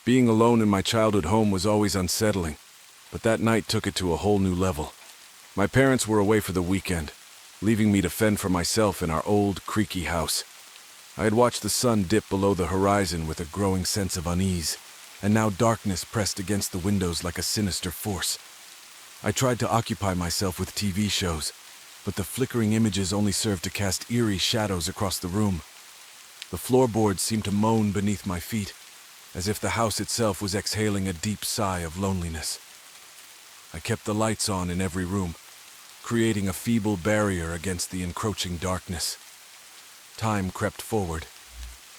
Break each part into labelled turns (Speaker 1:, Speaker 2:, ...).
Speaker 1: Being alone in my childhood home was always unsettling, but that night took it to a whole new level. My parents were away for the weekend, leaving me to fend for myself in our old, creaky house. I had watched the sun dip below the horizon with a growing sense of unease, and now darkness pressed against the windows like a sinister force. I tried to occupy myself with TV shows, but the flickering images only served to cast eerie shadows across the room. The floorboards seemed to moan beneath my feet, as if the house itself was exhaling a deep sigh of loneliness. I kept the lights on in every room, creating a feeble barrier against the encroaching darkness. Time crept forward,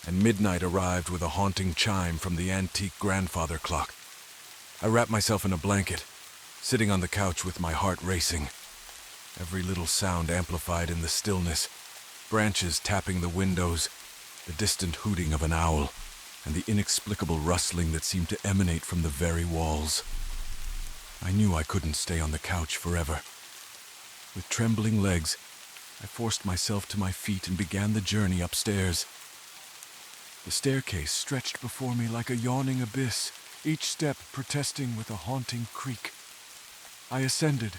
Speaker 1: and midnight arrived with a haunting chime from the antique grandfather clock. I wrapped myself in a blanket, sitting on the couch with my heart racing. Every little sound amplified in the stillness, branches tapping the windows, the distant hooting of an owl, and the inexplicable rustling that seemed to emanate from the very walls. I knew I couldn't stay on the couch forever. With trembling legs, I forced myself to my feet and began the journey upstairs. The staircase stretched before me like a yawning abyss, each step protesting with a haunting creak. I ascended,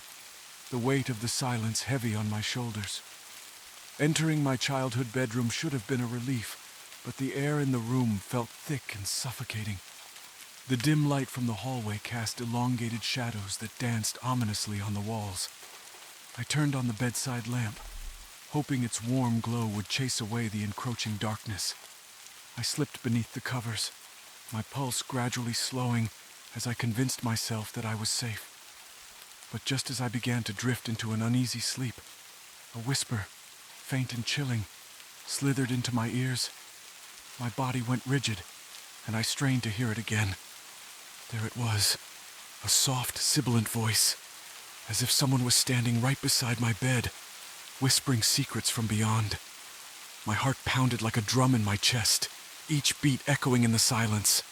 Speaker 1: the weight of the silence heavy on my shoulders. Entering my childhood bedroom should have been a relief, but the air in the room felt thick and suffocating. The dim light from the hallway cast elongated shadows that danced ominously on the walls. I turned on the bedside lamp, hoping its warm glow would chase away the encroaching darkness. I slipped beneath the covers, my pulse gradually slowing as I convinced myself that I was safe. But just as I began to drift into an uneasy sleep, a whisper, faint and chilling, slithered into my ears. My body went rigid, and I strained to hear it again. There it was, a soft, sibilant voice, as if someone was standing right beside my bed, whispering secrets from beyond. My heart pounded like a drum in my chest, each beat echoing in the silence.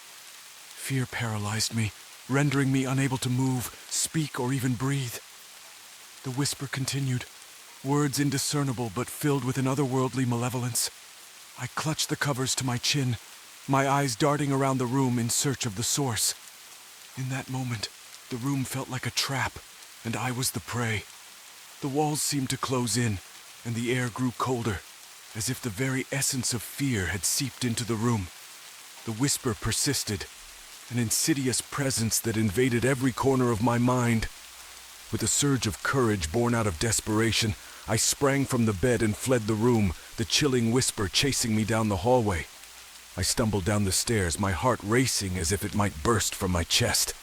Speaker 1: Fear paralyzed me, rendering me unable to move, speak, or even breathe. The whisper continued, words indiscernible but filled with an otherworldly malevolence. I clutched the covers to my chin, my eyes darting around the room in search of the source. In that moment, the room felt like a trap, and I was the prey. The walls seemed to close in, and the air grew colder, as if the very essence of fear had seeped into the room. The whisper persisted, an insidious presence that invaded every corner of my mind. With a surge of courage born out of desperation, I sprang from the bed and fled the room, the chilling whisper chasing me down the hallway. I stumbled down the stairs, my heart racing as if it might burst from my chest.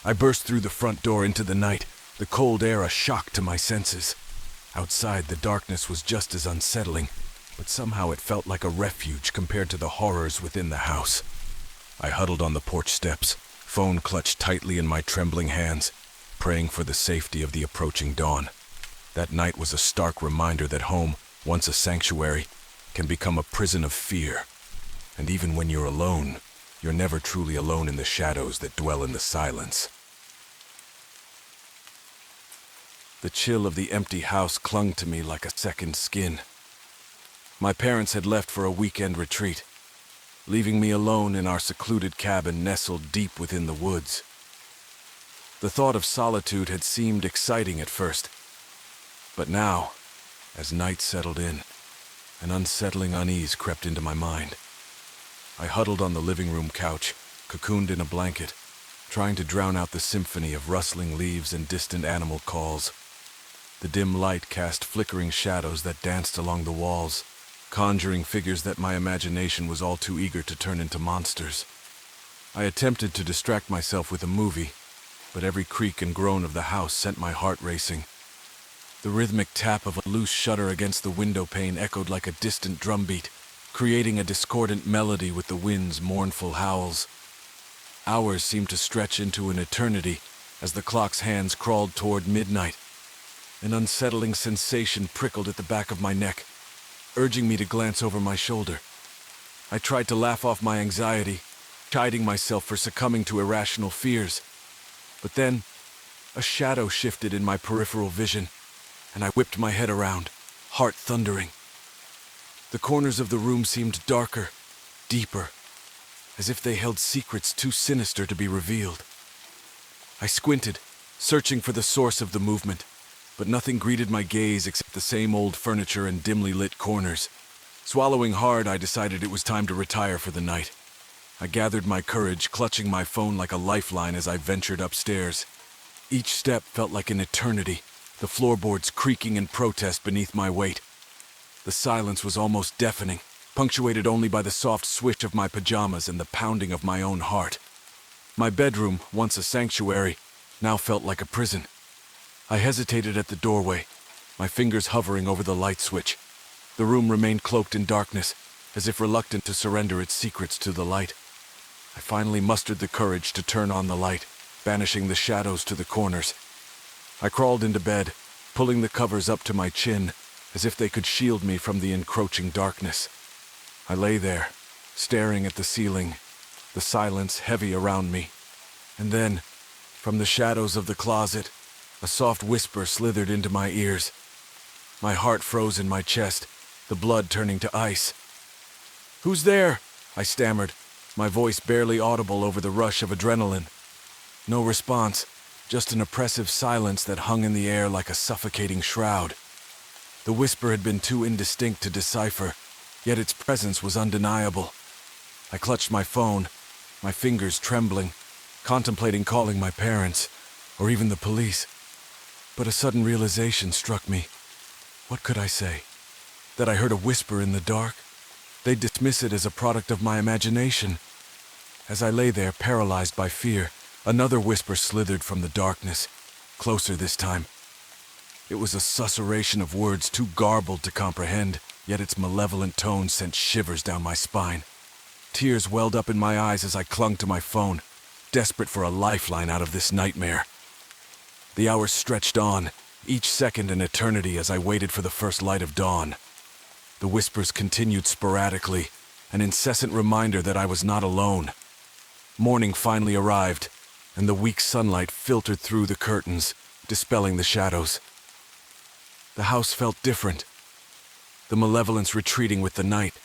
Speaker 1: I burst through the front door into the night, the cold air a shock to my senses. Outside, the darkness was just as unsettling, but somehow it felt like a refuge compared to the horrors within the house. I huddled on the porch steps, phone clutched tightly in my trembling hands, praying for the safety of the approaching dawn. That night was a stark reminder that home, once a sanctuary, can become a prison of fear. And even when you're alone, you're never truly alone in the shadows that dwell in the silence. The chill of the empty house clung to me like a second skin. My parents had left for a weekend retreat, leaving me alone in our secluded cabin nestled deep within the woods. The thought of solitude had seemed exciting at first, but now, as night settled in, an unsettling unease crept into my mind. I huddled on the living room couch, cocooned in a blanket, trying to drown out the symphony of rustling leaves and distant animal calls. The dim light cast flickering shadows that danced along the walls, conjuring figures that my imagination was all too eager to turn into monsters. I attempted to distract myself with a movie, but every creak and groan of the house sent my heart racing. The rhythmic tap of a loose shutter against the window pane echoed like a distant drumbeat, creating a discordant melody with the wind's mournful howls. Hours seemed to stretch into an eternity as the clock's hands crawled toward midnight. An unsettling sensation prickled at the back of my neck, urging me to glance over my shoulder. I tried to laugh off my anxiety, chiding myself for succumbing to irrational fears. But then, a shadow shifted in my peripheral vision, and I whipped my head around, heart thundering. The corners of the room seemed darker, deeper, as if they held secrets too sinister to be revealed. I squinted, searching for the source of the movement, but nothing greeted my gaze except the same old furniture and dimly lit corners. Swallowing hard, I decided it was time to retire for the night. I gathered my courage, clutching my phone like a lifeline as I ventured upstairs. Each step felt like an eternity, the floorboards creaking in protest beneath my weight. The silence was almost deafening, punctuated only by the soft swish of my pajamas and the pounding of my own heart. My bedroom, once a sanctuary, now felt like a prison. I hesitated at the doorway, my fingers hovering over the light switch. The room remained cloaked in darkness, as if reluctant to surrender its secrets to the light. I finally mustered the courage to turn on the light, banishing the shadows to the corners. I crawled into bed, pulling the covers up to my chin, as if they could shield me from the encroaching darkness. I lay there, staring at the ceiling, the silence heavy around me. And then, from the shadows of the closet, a soft whisper slithered into my ears. My heart froze in my chest, the blood turning to ice. "Who's there?" I stammered, my voice barely audible over the rush of adrenaline. No response, just an oppressive silence that hung in the air like a suffocating shroud. The whisper had been too indistinct to decipher, yet its presence was undeniable. I clutched my phone, my fingers trembling, contemplating calling my parents, or even the police. But a sudden realization struck me. What could I say? That I heard a whisper in the dark? They'd dismiss it as a product of my imagination. As I lay there, paralyzed by fear, another whisper slithered from the darkness, closer this time. It was a susurration of words too garbled to comprehend, yet its malevolent tone sent shivers down my spine. Tears welled up in my eyes as I clung to my phone, desperate for a lifeline out of this nightmare. The hours stretched on, each second an eternity as I waited for the first light of dawn. The whispers continued sporadically, an incessant reminder that I was not alone. Morning finally arrived, and the weak sunlight filtered through the curtains, dispelling the shadows. The house felt different, the malevolence retreating with the night.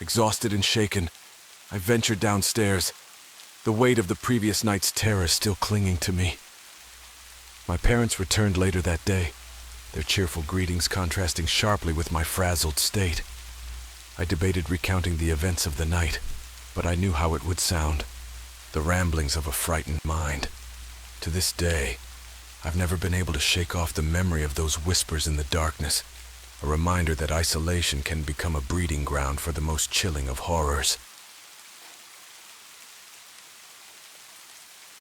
Speaker 1: Exhausted and shaken, I ventured downstairs, the weight of the previous night's terror still clinging to me. My parents returned later that day, their cheerful greetings contrasting sharply with my frazzled state. I debated recounting the events of the night, but I knew how it would sound, the ramblings of a frightened mind. To this day, I've never been able to shake off the memory of those whispers in the darkness, a reminder that isolation can become a breeding ground for the most chilling of horrors.